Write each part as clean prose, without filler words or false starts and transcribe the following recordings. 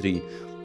3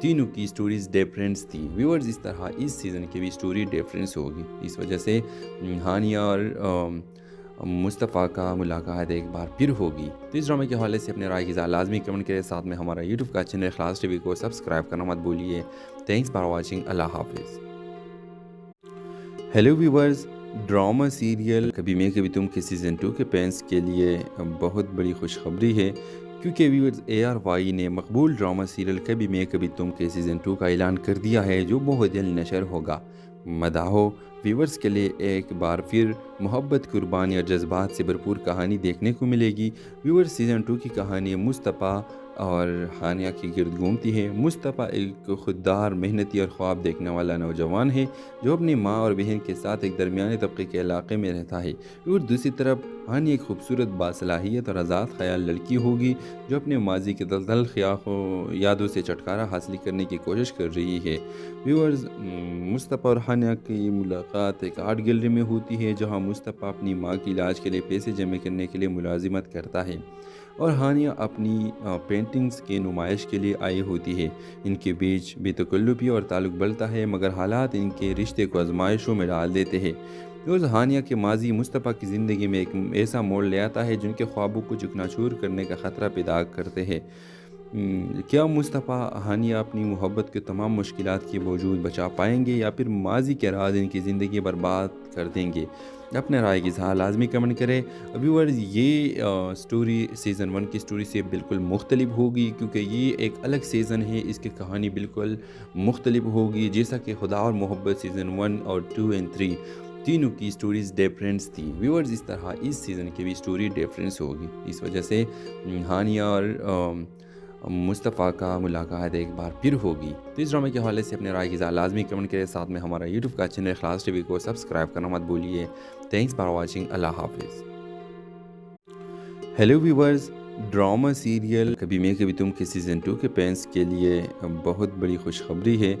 تینوں کی stories difference تھی ویورز. اس طرح اس سیزن کی بھی سٹوری ڈیفرنس ہوگی. اس وجہ سے ہانیہ اور مصطفیٰ کا ملاقات ایک بار پھر ہوگی. تو اس ڈرامے کے حوالے سے اپنے رائے کی اظہار لازمی کمنٹ کریں. ساتھ میں ہمارا یوٹیوب کا چینل اخلاص ٹی وی کو سبسکرائب کرنا مت بھولیے. Thanks for watching. اللہ حافظ. Hello viewers. ڈرامہ سیریل کبھی میں کبھی تم کے سیزن 2 کے فینس کے لیے بہت بڑی خوشخبری ہے کیونکہ ویورز ARY نے مقبول ڈرامہ سیریل کبھی میں کبھی تم کے سیزن 2 کا اعلان کر دیا ہے جو بہت جلد نشر ہوگا. مداحوں ویورز کے لیے ایک بار پھر محبت، قربانی اور جذبات سے بھرپور کہانی دیکھنے کو ملے گی. ویورز سیزن 2 کی کہانی مصطفیٰ اور ہانیہ کی گرد گھومتی ہے. مصطفیٰ ایک خوددار، محنتی اور خواب دیکھنے والا نوجوان ہے جو اپنی ماں اور بہن کے ساتھ ایک درمیانے طبقے کے علاقے میں رہتا ہے. اور دوسری طرف ہانیہ ایک خوبصورت، باصلاحیت اور آزاد خیال لڑکی ہوگی جو اپنے ماضی کے دلدل یادوں سے چھٹکارا حاصل کرنے کی کوشش کر رہی ہے. ویورز مصطفیٰ اور ہانیہ کی ملاقات ایک آرٹ گیلری میں ہوتی ہے جہاں مصطفیٰ اپنی ماں کی علاج کے لیے پیسے جمع کرنے کے لیے ملازمت کرتا ہے اور ہانیہ اپنی پینٹنگز کی نمائش کے لیے آئی ہوتی ہے. ان کے بیچ بے تکلفی اور تعلق بڑھتا ہے مگر حالات ان کے رشتے کو آزمائشوں میں ڈال دیتے ہیں. روز ہانیہ کے ماضی مصطفیٰ کی زندگی میں ایک ایسا موڑ لے آتا ہے جن کے خوابوں کو چکنا چور کرنے کا خطرہ پیدا کرتے ہیں. کیا مصطفیٰ ہانیہ اپنی محبت کے تمام مشکلات کے باوجود بچا پائیں گے یا پھر ماضی کے راز ان کی زندگی برباد کر دیں گے؟ اپنے رائے کی اظہار لازمی کمنٹ کریں. ویورز یہ سٹوری سیزن 1 کی سٹوری سے بالکل مختلف ہوگی کیونکہ یہ ایک الگ سیزن ہے. اس کی کہانی بالکل مختلف ہوگی جیسا کہ خدا اور محبت سیزن 1 اور 2 اور 3 تینوں کی سٹوریز ڈیفرنس تھی. ویورز اس طرح اس سیزن کی بھی سٹوری ڈیفرنس ہوگی. اس وجہ سے ہانیہ اور مصطفیٰ کا ملاقات ایک بار پھر ہوگی. تو اس ڈرامے کے حوالے سے اپنے رائے کی اظہار لازمی کمنٹ کریں. ساتھ میں ہمارا یوٹیوب کا چینل اخلاص ٹی وی کو سبسکرائب کرنا مت بھولیے. Thanks for watching. اللہ حافظ. Hello viewers. ڈرامہ سیریل کبھی میں کبھی تم کے سیزن 2 کے فینس کے لیے بہت بڑی خوشخبری ہے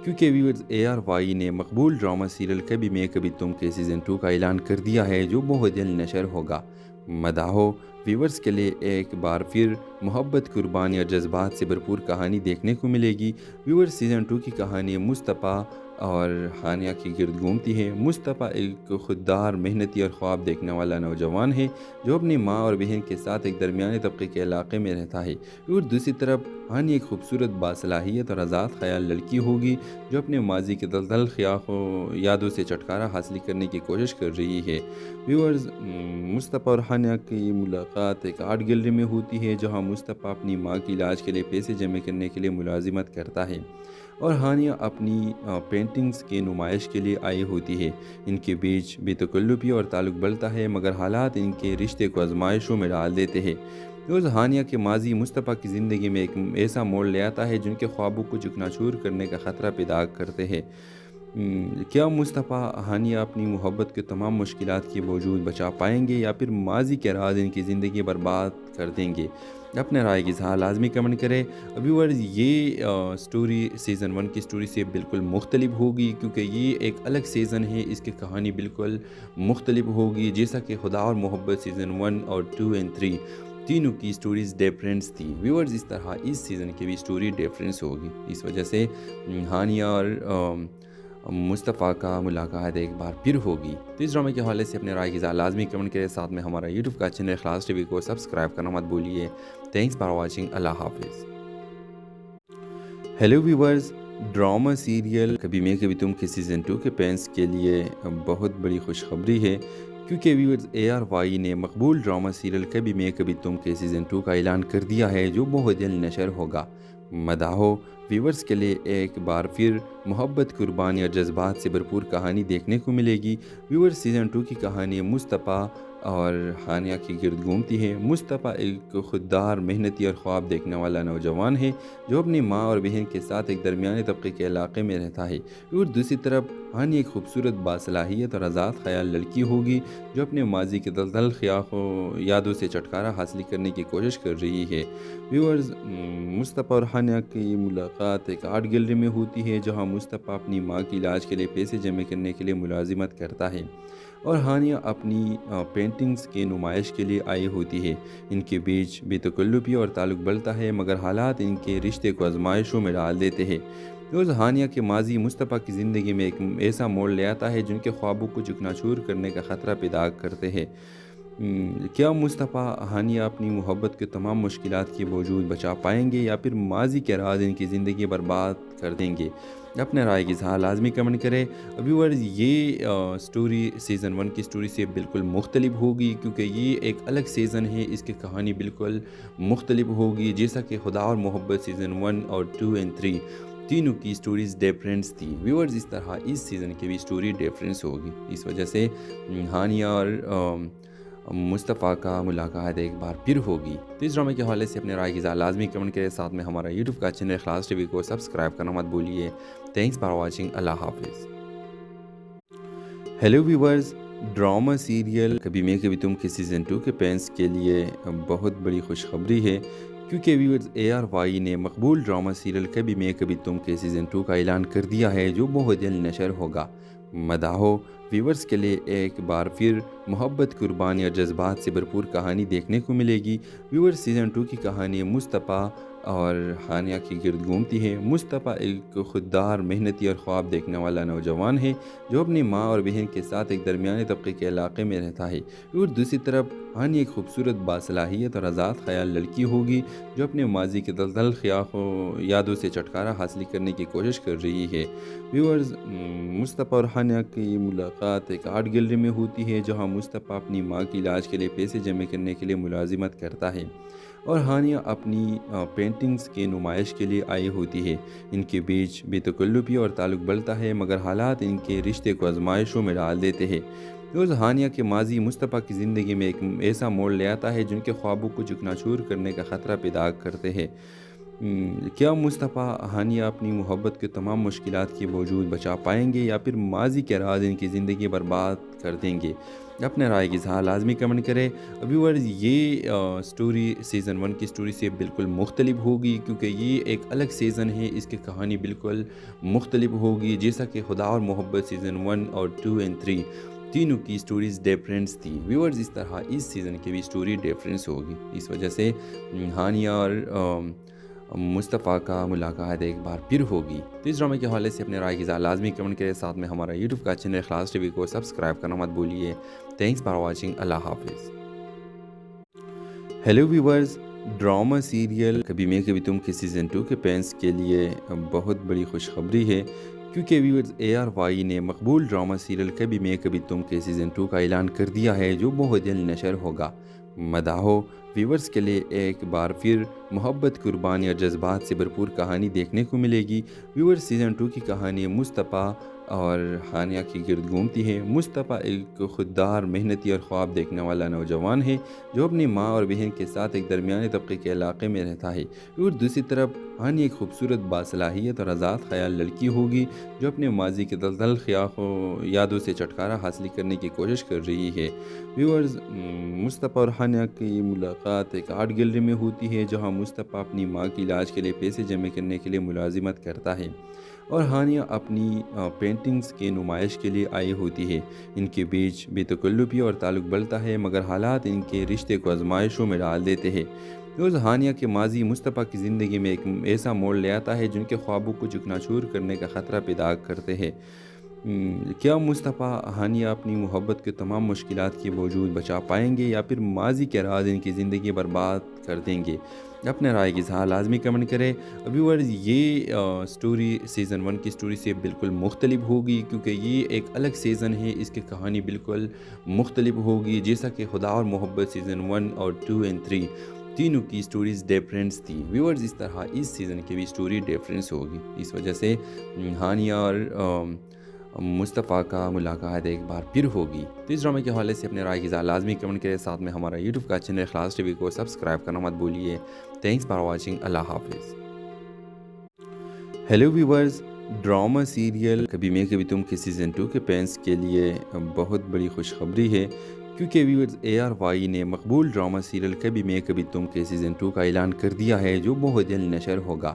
کیونکہ ویورز ARY نے مقبول ڈرامہ سیریل کبھی میں کبھی تم کے سیزن 2 کا اعلان کر دیا ہے جو بہت جلد نشر ہوگا. مداحوں ویورز کے لیے ایک بار پھر محبت، قربانی اور جذبات سے بھرپور کہانی دیکھنے کو ملے گی. ویورز سیزن 2 کی کہانی مصطفیٰ اور ہانیہ کی گرد گھومتی ہے. مصطفیٰ ایک خوددار، محنتی اور خواب دیکھنے والا نوجوان ہے جو اپنی ماں اور بہن کے ساتھ ایک درمیانے طبقے کے علاقے میں رہتا ہے. اور دوسری طرف ہانیہ ایک خوبصورت، باصلاحیت اور آزاد خیال لڑکی ہوگی جو اپنے ماضی کے دلدل یادوں سے چھٹکارا حاصل کرنے کی کوشش کر رہی ہے. ویورز مصطفیٰ اور ہانیہ کی ملاقات ایک آرٹ گیلری میں ہوتی ہے جہاں مصطفیٰ اپنی ماں کی علاج کے لیے پیسے جمع کرنے کے لیے ملازمت کرتا ہے اور ہانیہ اپنی پینٹنگز کی نمائش کے لیے آئی ہوتی ہے. ان کے بیچ بے تکلفی اور تعلق بڑھتا ہے مگر حالات ان کے رشتے کو آزمائشوں میں ڈال دیتے ہیں. روز ہانیہ کے ماضی مصطفیٰ کی زندگی میں ایک ایسا موڑ لے آتا ہے جن کے خوابوں کو چکنا چور کرنے کا خطرہ پیدا کرتے ہیں. کیا مصطفیٰ ہانیہ اپنی محبت کے تمام مشکلات کے باوجود بچا پائیں گے یا پھر ماضی کے راز ان کی زندگی برباد کر دیں گے؟ اپنے رائے کی اظہار لازمی کمنٹ کریں. ویورز یہ سٹوری سیزن 1 کی سٹوری سے بالکل مختلف ہوگی کیونکہ یہ ایک الگ سیزن ہے. اس کی کہانی بالکل مختلف ہوگی جیسا کہ خدا اور محبت سیزن 1 اور 2 اور 3 تینوں کی سٹوریز ڈیفرنس تھی. ویورز اس طرح اس سیزن کی بھی سٹوری ڈیفرنس ہوگی. اس وجہ سے ہانیہ اور مصطفیٰ کا ملاقات ایک بار پھر ہوگی. تو اس ڈرامے کے حوالے سے اپنے رائے کی اظہار لازمی کمنٹ کریں. ساتھ میں ہمارا یوٹیوب کا چینل اخلاص ٹی وی کو سبسکرائب کرنا مت بھولیے. Thanks for watching. اللہ حافظ. Hello viewers. ڈرامہ سیریل کبھی میں کبھی تم کے سیزن 2 کے فینس کے لیے بہت بڑی خوشخبری ہے کیونکہ ویورز ARY نے مقبول ڈرامہ سیریل کبھی میں کبھی تم کے سیزن 2 کا اعلان کر دیا ہے جو بہت جلد نشر ہوگا. مداحوں ویورز کے لیے ایک بار پھر محبت، قربانی اور جذبات سے بھرپور کہانی دیکھنے کو ملے گی. ویورز سیزن 2 کی کہانی مصطفیٰ اور ہانیہ کی گرد گھومتی ہے. مصطفیٰ ایک خوددار، محنتی اور خواب دیکھنے والا نوجوان ہے جو اپنی ماں اور بہن کے ساتھ ایک درمیانے طبقے کے علاقے میں رہتا ہے. اور دوسری طرف ہانیہ ایک خوبصورت، باصلاحیت اور آزاد خیال لڑکی ہوگی جو اپنے ماضی کے دلدل یادوں سے چھٹکارا حاصل کرنے کی کوشش کر رہی ہے. ویورز مصطفیٰ اور ہانیہ کی ملاقات ایک آرٹ گیلری میں ہوتی ہے جہاں مصطفیٰ اپنی ماں کی علاج کے لیے پیسے جمع کرنے کے لیے ملازمت کرتا ہے اور ہانیہ اپنی پینٹنگز کی نمائش کے لیے آئی ہوتی ہے۔ ان کے بیچ بے تکلفی اور تعلق بڑھتا ہے، مگر حالات ان کے رشتے کو آزمائشوں میں ڈال دیتے ہیں۔ روز ہانیہ کے ماضی مصطفیٰ کی زندگی میں ایک ایسا موڑ لے آتا ہے جن کے خوابوں کو چکنا چور کرنے کا خطرہ پیدا کرتے ہیں۔ کیا مصطفیٰ ہانیہ اپنی محبت کے تمام مشکلات کے باوجود بچا پائیں گے یا پھر ماضی کے راز ان کی زندگی برباد کر دیں گے؟ اپنے رائے کی اظہار لازمی کمنٹ کریں۔ ویورز، یہ سٹوری سیزن 1 کی سٹوری سے بالکل مختلف ہوگی، کیونکہ یہ ایک الگ سیزن ہے، اس کی کہانی بالکل مختلف ہوگی، جیسا کہ خدا اور محبت سیزن 1 اور 2 اور 3 تینوں کی سٹوریز ڈیفرنس تھی۔ ویورز، اس طرح اس سیزن کی بھی سٹوری ڈیفرنس ہوگی، اس وجہ سے ہانیہ اور مصطفیٰ کا ملاقات ایک بار پھر ہوگی۔ تو اس ڈرامے کے حوالے سے اپنے رائے کی اظہار لازمی کمنٹ کریں، ساتھ میں ہمارا یوٹیوب کا چینل اخلاص ٹی وی کو سبسکرائب کرنا مت بھولیے۔ تھینکس فار واچنگ، اللہ حافظ۔ ہیلو ویورز، ڈرامہ سیریل کبھی میں کبھی تم کے سیزن 2 کے فینس کے لیے بہت بڑی خوشخبری ہے، کیونکہ ویورز ARY نے مقبول ڈرامہ سیریل کبھی میں کبھی تم کے سیزن 2 کا اعلان کر دیا ہے، جو بہت جلد نشر ہوگا۔ مداحوں ویورز کے لیے ایک بار پھر محبت، قربانی اور جذبات سے بھرپور کہانی دیکھنے کو ملے گی۔ ویورز، سیزن 2 کی کہانی مصطفیٰ اور ہانیہ کی گرد گھومتی ہے۔ مصطفیٰ ایک خوددار، محنتی اور خواب دیکھنے والا نوجوان ہے جو اپنی ماں اور بہن کے ساتھ ایک درمیانے طبقے کے علاقے میں رہتا ہے، اور دوسری طرف ہانیہ ایک خوبصورت، باصلاحیت اور آزاد خیال لڑکی ہوگی جو اپنے ماضی کے دلدل یادوں سے چھٹکارا حاصل کرنے کی کوشش کر رہی ہے۔ ویورز، مصطفیٰ اور ہانیہ کی ملاقات ایک آرٹ گیلری میں ہوتی ہے، جہاں مصطفیٰ اپنی ماں کی علاج کے لیے پیسے جمع کرنے کے لیے ملازمت کرتا ہے اور ہانیہ اپنی پینٹنگز کی نمائش کے لیے آئی ہوتی ہے۔ ان کے بیچ بے تکلفی اور تعلق بڑھتا ہے، مگر حالات ان کے رشتے کو آزمائشوں میں ڈال دیتے ہیں۔ روز ہانیہ کے ماضی مصطفیٰ کی زندگی میں ایک ایسا موڑ لے آتا ہے جن کے خوابوں کو چکنا-چور کرنے کا خطرہ پیدا کرتے ہیں۔ کیا مصطفیٰ ہانیہ اپنی محبت کے تمام مشکلات کے باوجود بچا پائیں گے یا پھر ماضی کے راز ان کی زندگی برباد کر دیں گے؟ اپنے رائے کی اظہار لازمی کمنٹ کریں۔ ویورز، یہ سٹوری سیزن 1 کی سٹوری سے بالکل مختلف ہوگی، کیونکہ یہ ایک الگ سیزن ہے، اس کی کہانی بالکل مختلف ہوگی، جیسا کہ خدا اور محبت سیزن 1 اور 2 اور 3 تینوں کی سٹوریز ڈیفرنس تھی۔ ویورز، اس طرح اس سیزن کی بھی سٹوری ڈیفرنس ہوگی، اس وجہ سے ہانیہ اور مصطفیٰ کا ملاقات ایک بار پھر ہوگی۔ تو اس ڈرامے کے حوالے سے اپنے رائے کی اظہار لازمی کمنٹ کریں، ساتھ میں ہمارا یوٹیوب کا چینل اخلاص ٹی وی کو سبسکرائب کرنا مت بھولیے۔ تھینکس فار واچنگ، اللہ حافظ۔ ہیلو ویورز، ڈرامہ سیریل کبھی میں کبھی تم کے سیزن 2 کے فینس کے لیے بہت بڑی خوشخبری ہے، کیونکہ ویورز ARY نے مقبول ڈرامہ سیریل کبھی میں کبھی تم کے سیزن 2 کا اعلان کر دیا ہے، جو بہت جلد نشر ہوگا۔ مداحوں ویورز کے لیے ایک بار پھر محبت، قربانی اور جذبات سے بھرپور کہانی دیکھنے کو ملے گی۔ ویورز، سیزن 2 کی کہانی مصطفیٰ اور ہانیہ کی گرد گھومتی ہے۔ مصطفیٰ ایک خوددار، محنتی اور خواب دیکھنے والا نوجوان ہے جو اپنی ماں اور بہن کے ساتھ ایک درمیانے طبقے کے علاقے میں رہتا ہے، اور دوسری طرف ہانیہ ایک خوبصورت، باصلاحیت اور آزاد خیال لڑکی ہوگی جو اپنے ماضی کے دلدل یادوں سے چھٹکارا حاصل کرنے کی کوشش کر رہی ہے۔ ویورز، مصطفیٰ اور ہانیہ کی ملاقات ایک آرٹ گیلری میں ہوتی ہے، جہاں مصطفیٰ اپنی ماں کی علاج کے لیے پیسے جمع کرنے کے لیے ملازمت کرتا ہے اور ہانیہ اپنی پینٹنگز کی نمائش کے لیے آئی ہوتی ہے۔ ان کے بیچ بے تکلفی اور تعلق بڑھتا ہے، مگر حالات ان کے رشتے کو آزمائشوں میں ڈال دیتے ہیں۔ روز ہانیہ کے ماضی مصطفیٰ کی زندگی میں ایک ایسا موڑ لے آتا ہے جن کے خوابوں کو چکنا-چور کرنے کا خطرہ پیدا کرتے ہیں۔ کیا مصطفیٰ ہانیہ اپنی محبت کے تمام مشکلات کے باوجود بچا پائیں گے یا پھر ماضی کے راز ان کی زندگی برباد کر دیں گے؟ اپنے رائے کی اظہار لازمی کمنٹ کریں۔ ویورز، یہ سٹوری سیزن 1 کی سٹوری سے بالکل مختلف ہوگی، کیونکہ یہ ایک الگ سیزن ہے، اس کی کہانی بالکل مختلف ہوگی، جیسا کہ خدا اور محبت سیزن 1 اور 2 اور 3 تینوں کی سٹوریز ڈیفرنس تھی۔ ویورز، اس طرح اس سیزن کی بھی سٹوری ڈیفرنس ہوگی، اس وجہ سے ہانیہ اور مصطفیٰ کا ملاقات ایک بار پھر ہوگی۔ تو اس ڈرامے کے حوالے سے اپنے رائے کی اظہار لازمی کمنٹ کریں، ساتھ میں ہمارا یوٹیوب کا چینل اخلاص ٹی وی کو سبسکرائب کرنا مت بھولیے۔ تھینکس فار واچنگ، اللہ حافظ۔ ہیلو ویورز، ڈرامہ سیریل کبھی میں کبھی تم کے سیزن 2 کے فینس کے لیے بہت بڑی خوشخبری ہے، کیونکہ ویورز ARY نے مقبول ڈرامہ سیریل کبھی میں کبھی تم کے سیزن 2 کا اعلان کر دیا ہے، جو بہت جلد نشر ہوگا۔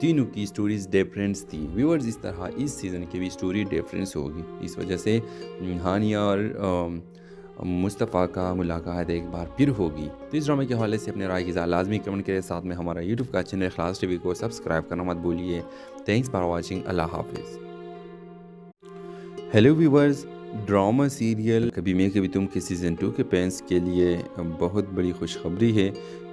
تینوں کی سٹوریز ڈیفرنس تھی ویورز. اس طرح اس سیزن کی بھی سٹوری ڈیفرنس ہوگی. اس وجہ سے ہانیہ اور مصطفیٰ کا ملاقات ایک بار پھر ہوگی. تو اس ڈرامے کے حوالے سے اپنے رائے کی اظہار لازمی کمنٹ کریں. ساتھ میں ہمارا یوٹیوب کا چینل اخلاص ٹی وی کو سبسکرائب کرنا مت بھولیے. Thanks for watching. اللہ حافظ. Hello viewers. ڈرامہ سیریل کبھی میں کبھی تم کے سیزن 2 کے فینس کے لیے بہت بڑی خوشخبری ہے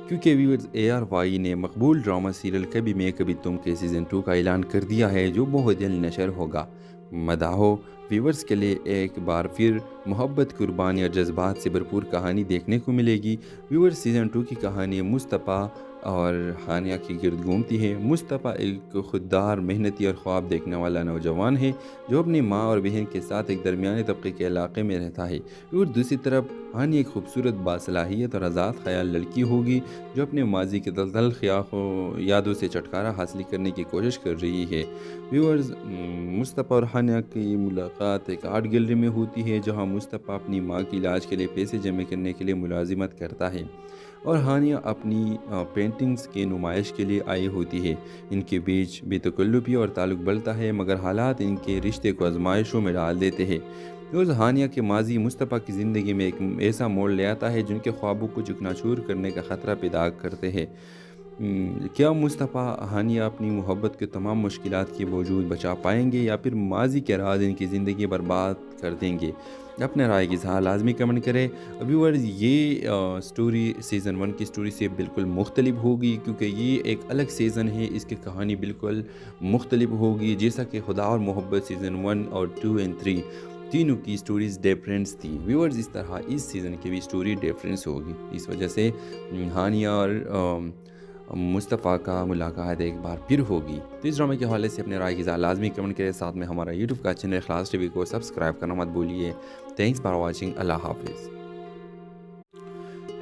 کیونکہ ویورز ARY نے مقبول ڈرامہ سیریل کبھی میں کبھی تم کے سیزن 2 کا اعلان کر دیا ہے جو بہت جلد نشر ہوگا. مداحوں ویورز کے لیے ایک بار پھر محبت، قربانی اور جذبات سے بھرپور کہانی دیکھنے کو ملے گی. ویورز سیزن 2 کی کہانی مصطفیٰ اور ہانیہ کی گرد گھومتی ہے. مصطفیٰ ایک خوددار، محنتی اور خواب دیکھنے والا نوجوان ہے جو اپنی ماں اور بہن کے ساتھ ایک درمیانے طبقے کے علاقے میں رہتا ہے. اور دوسری طرف ہانیہ ایک خوبصورت، باصلاحیت اور آزاد خیال لڑکی ہوگی جو اپنے ماضی کے دلدل یادوں سے چھٹکارا حاصل کرنے کی کوشش کر رہی ہے. ویورز مصطفیٰ اور ہانیہ کی ملاقات ایک آرٹ گیلری میں ہوتی ہے جہاں مصطفیٰ اپنی ماں کی علاج کے لیے پیسے جمع کرنے کے لیے ملازمت کرتا ہے اور ہانیہ اپنی پینٹنگز کی نمائش کے لیے آئی ہوتی ہے. ان کے بیچ بے تکلفی اور تعلق بڑھتا ہے مگر حالات ان کے رشتے کو آزمائشوں میں ڈال دیتے ہیں. روز ہانیہ کے ماضی مصطفیٰ کی زندگی میں ایک ایسا موڑ لے آتا ہے جن کے خوابوں کو چکنا چور کرنے کا خطرہ پیدا کرتے ہیں. کیا مصطفیٰ ہانیہ اپنی محبت کے تمام مشکلات کے باوجود بچا پائیں گے یا پھر ماضی کے راز ان کی زندگی برباد کر دیں گے؟ اپنے رائے کی اظہار لازمی کمنٹ کریں. ویورز یہ سٹوری سیزن 1 کی سٹوری سے بالکل مختلف ہوگی کیونکہ یہ ایک الگ سیزن ہے. اس کی کہانی بالکل مختلف ہوگی جیسا کہ خدا اور محبت سیزن 1 اور 2 اور 3 تینوں کی سٹوریز ڈیفرنس تھی. ویورز اس طرح اس سیزن کی بھی سٹوری ڈیفرنس ہوگی. اس وجہ سے ہانیہ اور مصطفیٰ کا ملاقات ایک بار پھر ہوگی. تو اس ڈرامے کے حوالے سے اپنے رائے کی اظہار لازمی کمنٹ کریں. ساتھ میں ہمارا یوٹیوب کا چینل اخلاص ٹی وی کو سبسکرائب کرنا مت بھولیے. Thanks for watching. اللہ حافظ.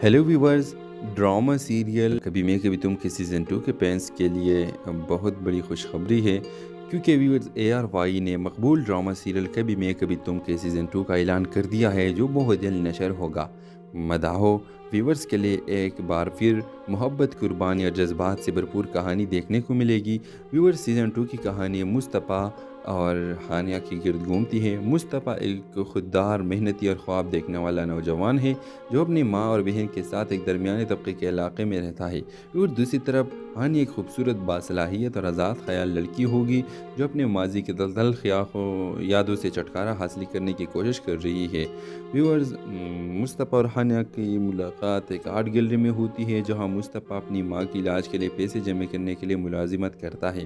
Hello viewers. ڈرامہ سیریل کبھی میں کبھی تم کے سیزن 2 کے فینس کے لیے بہت بڑی خوشخبری ہے کیونکہ ویورز ARY نے مقبول ڈرامہ سیریل کبھی میں کبھی تم کے سیزن 2 کا اعلان کر دیا ہے جو بہت جلد نشر ہوگا. مداحوں ویورز کے لیے ایک بار پھر محبت، قربانی اور جذبات سے بھرپور کہانی دیکھنے کو ملے گی. ویورز سیزن 2 کی کہانی مصطفیٰ اور ہانیہ کی گرد گھومتی ہے. مصطفیٰ ایک خوددار، محنتی اور خواب دیکھنے والا نوجوان ہے جو اپنی ماں اور بہن کے ساتھ ایک درمیانے طبقے کے علاقے میں رہتا ہے. اور دوسری طرف ہانیہ ایک خوبصورت، باصلاحیت اور آزاد خیال لڑکی ہوگی جو اپنے ماضی کے دلدل یادوں سے چھٹکارا حاصل کرنے کی کوشش کر رہی ہے. ویورز مصطفیٰ اور ہانیہ کی ملاقات ایک آرٹ گیلری میں ہوتی ہے جہاں مصطفیٰ اپنی ماں کی علاج کے لیے پیسے جمع کرنے کے لیے ملازمت کرتا ہے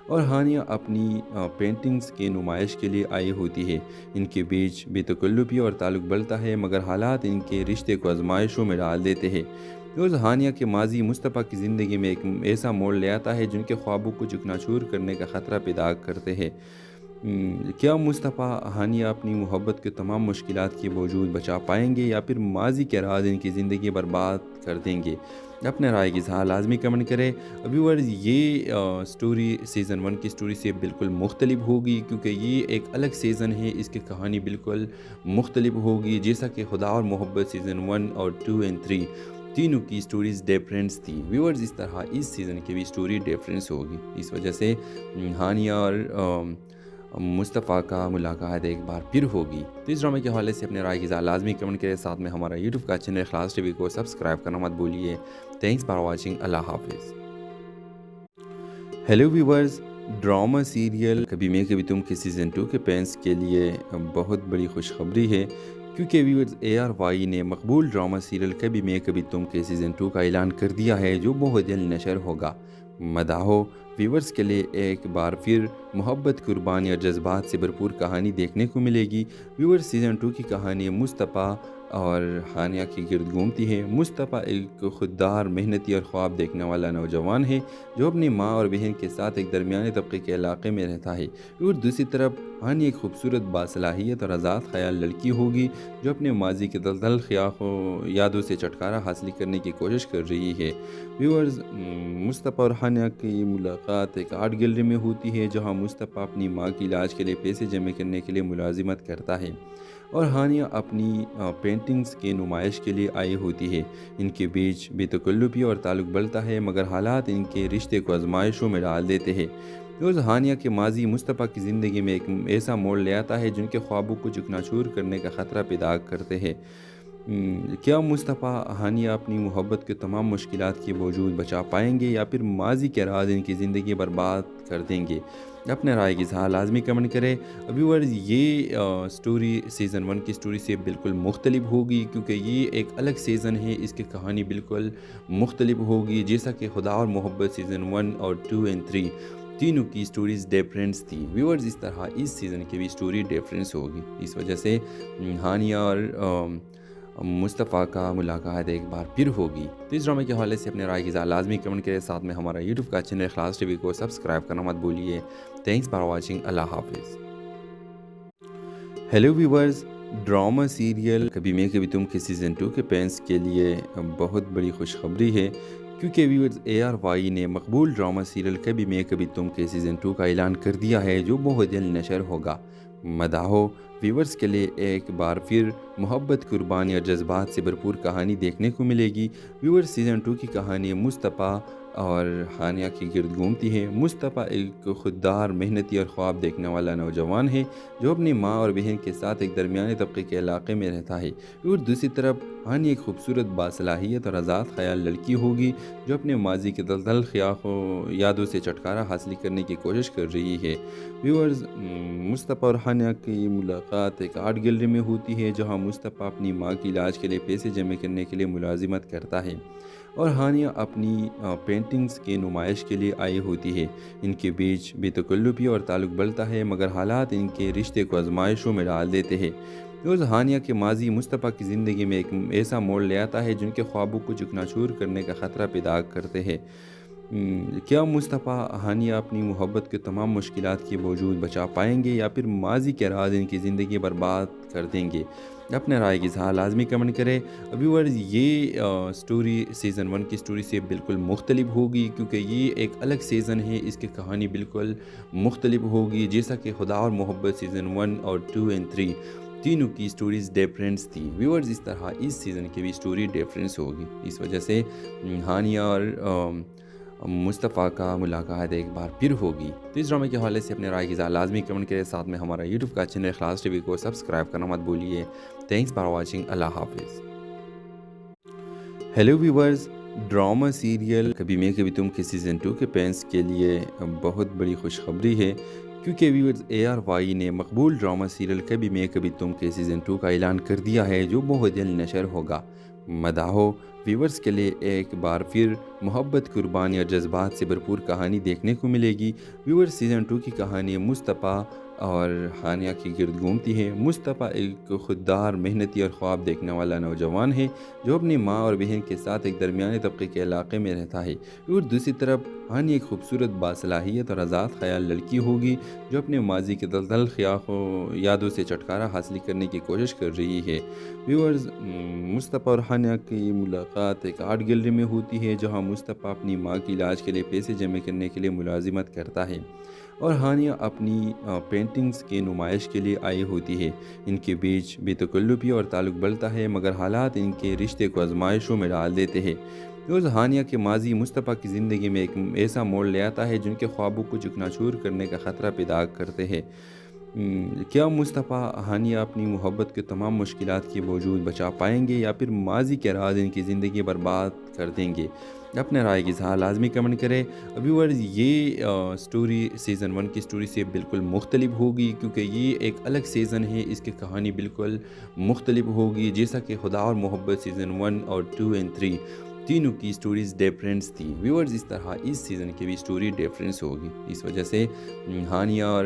اور ہانیہ اپنی پینٹنگز کی نمائش کے لیے آئی ہوتی ہے. ان کے بیچ بے تکلفی اور تعلق بڑھتا ہے مگر حالات ان کے رشتے کو آزمائشوں میں ڈال دیتے ہیں. روز ہانیہ کے ماضی مصطفیٰ کی زندگی میں ایک ایسا موڑ لے آتا ہے جن کے خوابوں کو چکنا چور کرنے کا خطرہ پیدا کرتے ہیں. کیا مصطفیٰ ہانیہ اپنی محبت کے تمام مشکلات کے باوجود بچا پائیں گے یا پھر ماضی کے راز ان کی زندگی برباد کر دیں گے؟ اپنے رائے کی اظہار لازمی کمنٹ کریں. ویورز یہ سٹوری سیزن 1 کی سٹوری سے بالکل مختلف ہوگی کیونکہ یہ ایک الگ سیزن ہے. اس کی کہانی بالکل مختلف ہوگی جیسا کہ خدا اور محبت سیزن 1 اور 2 اور 3 تینوں کی سٹوریز ڈیفرنس تھی. ویورز اس طرح اس سیزن کی بھی سٹوری ڈیفرنس ہوگی. اس وجہ سے ہانیہ اور مصطفیٰ کا ملاقات ایک بار پھر ہوگی. تو اس ڈرامے کے حوالے سے اپنے رائے کی اظہار لازمی کمنٹ کریں. ساتھ میں ہمارا یوٹیوب کا چینل اخلاص ٹی وی کو سبسکرائب کرنا مت بھولیے. Thanks for watching. اللہ حافظ. Hello viewers. ڈرامہ سیریل کبھی میں کبھی تم کے سیزن 2 کے فینس کے لیے بہت بڑی خوشخبری ہے کیونکہ ویورز ARY نے مقبول ڈرامہ سیریل کبھی میں کبھی تم کے سیزن 2 کا اعلان کر دیا ہے جو بہت جلد نشر ہوگا. مداحوں ویورز کے لیے ایک بار پھر محبت، قربانی اور جذبات سے بھرپور کہانی دیکھنے کو ملے گی. ویورز سیزن 2 کی کہانی مصطفیٰ اور ہانیہ کی گرد گھومتی ہے. مصطفیٰ ایک خوددار، محنتی اور خواب دیکھنے والا نوجوان ہے جو اپنی ماں اور بہن کے ساتھ ایک درمیانے طبقے کے علاقے میں رہتا ہے. اور دوسری طرف ہانیہ ایک خوبصورت، باصلاحیت اور آزاد خیال لڑکی ہوگی جو اپنے ماضی کے دلدل یادوں سے چھٹکارا حاصل کرنے کی کوشش کر رہی ہے. ویورز مصطفیٰ اور ہانیہ کی ملاقات ایک آرٹ گیلری میں ہوتی ہے جہاں مصطفیٰ اپنی ماں کی علاج کے لیے پیسے جمع کرنے کے لیے ملازمت کرتا ہے اور ہانیہ اپنی پینٹنگز کی نمائش کے لیے آئی ہوتی ہے۔ ان کے بیچ بے تکلفی اور تعلق بڑھتا ہے، مگر حالات ان کے رشتے کو آزمائشوں میں ڈال دیتے ہیں۔ روز ہانیہ کے ماضی مصطفیٰ کی زندگی میں ایک ایسا موڑ لے آتا ہے جن کے خوابوں کو چکنا چور کرنے کا خطرہ پیدا کرتے ہیں۔ کیا مصطفیٰ ہانیہ اپنی محبت کے تمام مشکلات کے باوجود بچا پائیں گے یا پھر ماضی کے راز ان کی زندگی برباد کر دیں گے؟ اپنے رائے کی اظہار لازمی کمنٹ کریں۔ ویورز، یہ سٹوری سیزن 1 کی سٹوری سے بالکل مختلف ہوگی، کیونکہ یہ ایک الگ سیزن ہے، اس کی کہانی بالکل مختلف ہوگی، جیسا کہ خدا اور محبت سیزن 1 اور 2 اور 3 تینوں کی سٹوریز ڈیفرنس تھی۔ ویورز، اس طرح اس سیزن کی بھی سٹوری ڈیفرنس ہوگی، اس وجہ سے ہانیہ اور مصطفیٰ کا ملاقات ایک بار پھر ہوگی۔ تو اس ڈرامے کے حوالے سے اپنے رائے کی اظہار لازمی کمنٹ کریں، ساتھ میں ہمارا یوٹیوب کا چینل اخلاص ٹی وی کو سبسکرائب کرنا مت بھولیے۔ تھینکس فار واچنگ، اللہ حافظ۔ ہیلو ویورز، ڈرامہ سیریل کبھی میں کبھی تم کے سیزن 2 کے فینس کے لیے بہت بڑی خوشخبری ہے، کیونکہ ویورز ARY نے مقبول ڈرامہ سیریل کبھی میں کبھی تم کے سیزن 2 کا اعلان کر دیا ہے، جو بہت جلد نشر ہوگا۔ مداحوں ویورز کے لیے ایک بار پھر محبت، قربانی اور جذبات سے بھرپور کہانی دیکھنے کو ملے گی۔ ویورز، سیزن 2 کی کہانی مصطفیٰ اور ہانیہ کی گرد گھومتی ہے۔ مصطفیٰ ایک خوددار، محنتی اور خواب دیکھنے والا نوجوان ہے جو اپنی ماں اور بہن کے ساتھ ایک درمیانے طبقے کے علاقے میں رہتا ہے، اور دوسری طرف ہانیہ ایک خوبصورت، باصلاحیت اور آزاد خیال لڑکی ہوگی جو اپنے ماضی کے دلدل یادوں سے چھٹکارا حاصل کرنے کی کوشش کر رہی ہے۔ ویورز، مصطفیٰ اور ہانیہ کی ملاقات ایک آرٹ گیلری میں ہوتی ہے، جہاں مصطفیٰ اپنی ماں کی علاج کے لیے پیسے جمع کرنے کے لیے ملازمت کرتا ہے اور ہانیہ اپنی پینٹنگز کی نمائش کے لیے آئی ہوتی ہے۔ ان کے بیچ بے تکلفی اور تعلق بڑھتا ہے، مگر حالات ان کے رشتے کو آزمائشوں میں ڈال دیتے ہیں۔ روز ہانیہ کے ماضی مصطفیٰ کی زندگی میں ایک ایسا موڑ لے آتا ہے جن کے خوابوں کو چکنا-چور کرنے کا خطرہ پیدا کرتے ہیں۔ کیا مصطفیٰ ہانیہ اپنی محبت کے تمام مشکلات کے باوجود بچا پائیں گے یا پھر ماضی کے راز ان کی زندگی برباد کر دیں گے؟ اپنے رائے کی اظہار لازمی کمنٹ کریں۔ ویورز، یہ سٹوری سیزن 1 کی سٹوری سے بالکل مختلف ہوگی، کیونکہ یہ ایک الگ سیزن ہے، اس کی کہانی بالکل مختلف ہوگی، جیسا کہ خدا اور محبت سیزن 1 اور 2 اور 3 تینوں کی سٹوریز ڈیفرنس تھی۔ ویورز، اس طرح اس سیزن کی بھی سٹوری ڈیفرنس ہوگی، اس وجہ سے ہانیہ اور مصطفیٰ کا ملاقات ایک بار پھر ہوگی۔ تو اس ڈرامے کے حوالے سے اپنے رائے کی اظہار لازمی کمنٹ کریں، ساتھ میں ہمارا یوٹیوب کا چینل اخلاص ٹی وی کو سبسکرائب کرنا مت بھولیے۔ تھینکس فار واچنگ، اللہ حافظ۔ ہیلو ویورز، ڈرامہ سیریل کبھی میں کبھی تم کے سیزن 2 کے فینس کے لیے بہت بڑی خوشخبری ہے، کیونکہ ویورز ARY نے مقبول ڈرامہ سیریل کبھی میں کبھی تم کے سیزن 2 کا اعلان کر دیا ہے، جو بہت جلد نشر ہوگا۔ مداحوں ویورز کے لیے ایک بار پھر محبت، قربانی اور جذبات سے بھرپور کہانی دیکھنے کو ملے گی۔ ویورز، سیزن 2 کی کہانی مصطفیٰ اور ہانیہ کی گرد گھومتی ہے۔ مصطفیٰ ایک خوددار، محنتی اور خواب دیکھنے والا نوجوان ہے جو اپنی ماں اور بہن کے ساتھ ایک درمیانے طبقے کے علاقے میں رہتا ہے، اور دوسری طرف ہانیہ ایک خوبصورت، باصلاحیت اور آزاد خیال لڑکی ہوگی جو اپنے ماضی کے دلدل یادوں سے چھٹکارا حاصل کرنے کی کوشش کر رہی ہے۔ ویورز، مصطفیٰ اور ہانیہ کی ملاقات ایک آرٹ گیلری میں ہوتی ہے، جہاں مصطفیٰ اپنی ماں کی علاج کے لیے پیسے جمع کرنے کے لیے ملازمت کرتا ہے اور ہانیہ اپنی پینٹنگز کی نمائش کے لیے آئی ہوتی ہے۔ ان کے بیچ بے تکلفی اور تعلق بڑھتا ہے، مگر حالات ان کے رشتے کو آزمائشوں میں ڈال دیتے ہیں۔ روز ہانیہ کے ماضی مصطفیٰ کی زندگی میں ایک ایسا موڑ لے آتا ہے جن کے خوابوں کو چکنا-چور کرنے کا خطرہ پیدا کرتے ہیں۔ کیا مصطفیٰ ہانیہ اپنی محبت کے تمام مشکلات کے باوجود بچا پائیں گے یا پھر ماضی کے راز ان کی زندگی برباد کر دیں گے؟ اپنے رائے کی اظہار لازمی کمنٹ کریں۔ ویورز، یہ سٹوری سیزن 1 کی سٹوری سے بالکل مختلف ہوگی، کیونکہ یہ ایک الگ سیزن ہے، اس کی کہانی بالکل مختلف ہوگی، جیسا کہ خدا اور محبت سیزن 1 اور 2 اور 3 تینوں کی سٹوریز ڈیفرنس تھی۔ ویورز، اس طرح اس سیزن کی بھی سٹوری ڈیفرنس ہوگی، اس وجہ سے ہانیہ اور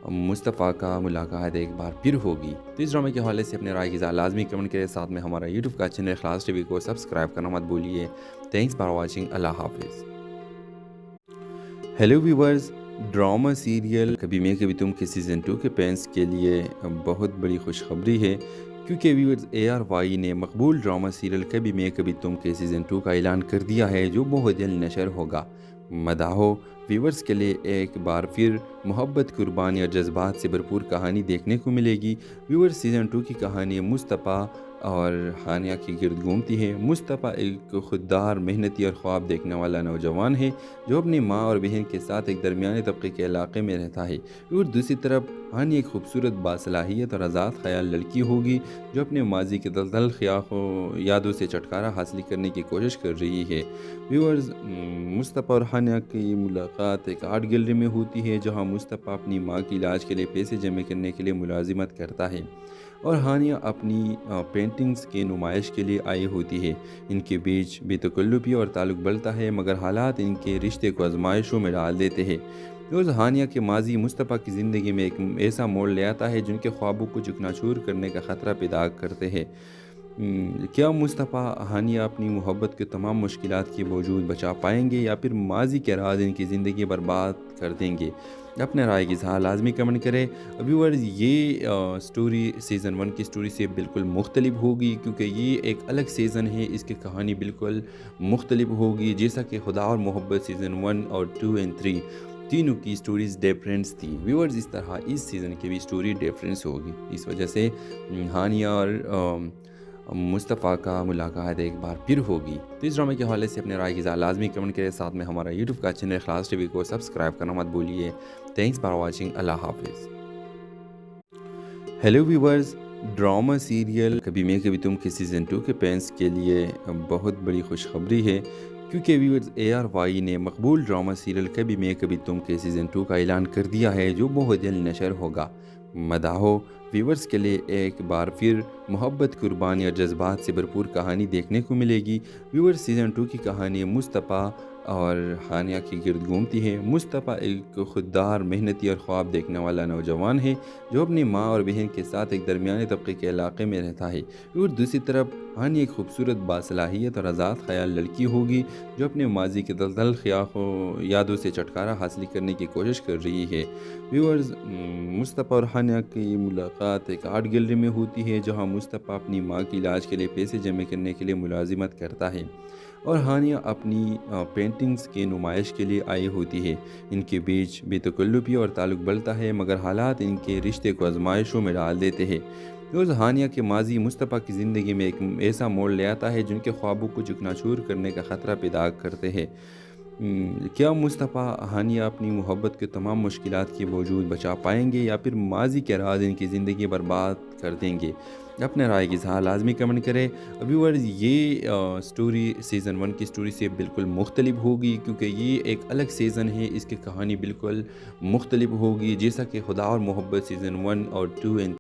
مصطفیٰ کا ملاقات ایک بار پھر ہوگی۔ تو اس ڈرامے کے حوالے سے اپنے رائے کی اظہار لازمی کمنٹ کریں، ساتھ میں ہمارا یوٹیوب کا چینل اخلاص ٹی وی کو سبسکرائب کرنا مت بھولیے۔ تھینکس فار واچنگ، اللہ حافظ۔ ہیلو ویورز، ڈرامہ سیریل کبھی میں کبھی تم کے سیزن 2 کے فینس کے لیے بہت بڑی خوشخبری ہے، کیونکہ ویورز ARY نے مقبول ڈرامہ سیریل کبھی میں کبھی تم کے سیزن 2 کا اعلان کر دیا ہے، جو بہت جلد نشر ہوگا۔ مداحوں ویورز کے لیے ایک بار پھر محبت، قربانی اور جذبات سے بھرپور کہانی دیکھنے کو ملے گی۔ ویورز سیزن 2 کی کہانی مصطفیٰ اور ہانیہ کی گرد گھومتی ہے۔ مصطفیٰ ایک خوددار، محنتی اور خواب دیکھنے والا نوجوان ہے جو اپنی ماں اور بہن کے ساتھ ایک درمیانے طبقے کے علاقے میں رہتا ہے، اور دوسری طرف ہانیہ ایک خوبصورت، باصلاحیت اور آزاد خیال لڑکی ہوگی جو اپنے ماضی کے دلدل یادوں سے چھٹکارا حاصل کرنے کی کوشش کر رہی ہے۔ ویورز، مصطفیٰ اور ہانیہ کی ملاقات ایک آرٹ گیلری میں ہوتی ہے جہاں مصطفیٰ اپنی ماں کی علاج کے لیے پیسے جمع کرنے کے لیے ملازمت کرتا ہے اور ہانیہ اپنی پینٹنگز کی نمائش کے لیے آئی ہوتی ہے۔ ان کے بیچ بے تکلفی اور تعلق بڑھتا ہے، مگر حالات ان کے رشتے کو آزمائشوں میں ڈال دیتے ہیں۔ اور ہانیہ کے ماضی مصطفیٰ کی زندگی میں ایک ایسا موڑ لے آتا ہے جن کے خوابوں کو چکنا چور کرنے کا خطرہ پیدا کرتے ہیں۔ کیا مصطفیٰ ہانیہ اپنی محبت کے تمام مشکلات کے باوجود بچا پائیں گے یا پھر ماضی کے راز ان کی زندگی برباد کر دیں گے؟ اپنے رائے کی اظہار لازمی کمنٹ کریں۔ ویورز، یہ سٹوری سیزن 1 کی سٹوری سے بالکل مختلف ہوگی کیونکہ یہ ایک الگ سیزن ہے، اس کی کہانی بالکل مختلف ہوگی، جیسا کہ خدا اور محبت سیزن 1 اور 2 اور 3 تینوں کی سٹوریز ڈیفرنس تھی۔ ویورز، اس طرح اس سیزن کی بھی سٹوری ڈیفرنس ہوگی، اس وجہ سے ہانیہ اور مصطفیٰ کا ملاقات ایک بار پھر ہوگی۔ تو اس ڈرامے کے حوالے سے اپنے رائے کی اظہار لازمی کمنٹ کریں، ساتھ میں ہمارا یوٹیوب کا چینل اخلاص ٹی وی کو سبسکرائب کرنا مت بھولیے۔ Thanks for watching. اللہ حافظ۔ ہیلو ویورز، ڈرامہ سیریل کبھی میں کبھی تم کے سیزن 2 کے فینس کے لیے بہت بڑی خوشخبری ہے، کیونکہ ویورز ARY نے مقبول ڈرامہ سیریل کبھی میں کبھی تم کے سیزن 2 کا اعلان کر دیا ہے جو بہت جلد نشر ہوگا۔ مداحوں، ویورز کے لیے ایک بار پھر محبت، قربانی اور جذبات سے بھرپور کہانی دیکھنے کو ملے گی۔ ویورز سیزن 2 کی کہانی مصطفیٰ اور ہانیہ کی گرد گھومتی ہے۔ مصطفیٰ ایک خوددار، محنتی اور خواب دیکھنے والا نوجوان ہے جو اپنی ماں اور بہن کے ساتھ ایک درمیانے طبقے کے علاقے میں رہتا ہے، اور دوسری طرف ہانیہ ایک خوبصورت، باصلاحیت اور آزاد خیال لڑکی ہوگی جو اپنے ماضی کے دلدل یادوں سے چھٹکارا حاصل کرنے کی کوشش کر رہی ہے۔ ویورز، مصطفیٰ اور ہانیہ کی ملاقات ایک آرٹ گیلری میں ہوتی ہے جہاں مصطفیٰ اپنی ماں کی علاج کے لیے پیسے جمع کرنے کے لیے ملازمت کرتا ہے اور ہانیہ اپنی پینٹنگز کی نمائش کے لیے آئی ہوتی ہے۔ ان کے بیچ بے تکلفی اور تعلق بڑھتا ہے، مگر حالات ان کے رشتے کو آزمائشوں میں ڈال دیتے ہیں۔ اور ہانیہ کے ماضی مصطفیٰ کی زندگی میں ایک ایسا موڑ لے آتا ہے جن کے خوابوں کو چکنا چور کرنے کا خطرہ پیدا کرتے ہیں۔ کیا مصطفیٰ ہانیہ اپنی محبت کے تمام مشکلات کے باوجود بچا پائیں گے یا پھر ماضی کے راز ان کی زندگی برباد کر دیں گے؟ اپنے رائے کی اظہار لازمی کمنٹ کریں۔ ویورز، یہ سٹوری سیزن 1 کی سٹوری سے بالکل مختلف ہوگی کیونکہ یہ ایک الگ سیزن ہے، اس کی کہانی بالکل مختلف ہوگی، جیسا کہ خدا اور محبت سیزن 1 اور 2 اور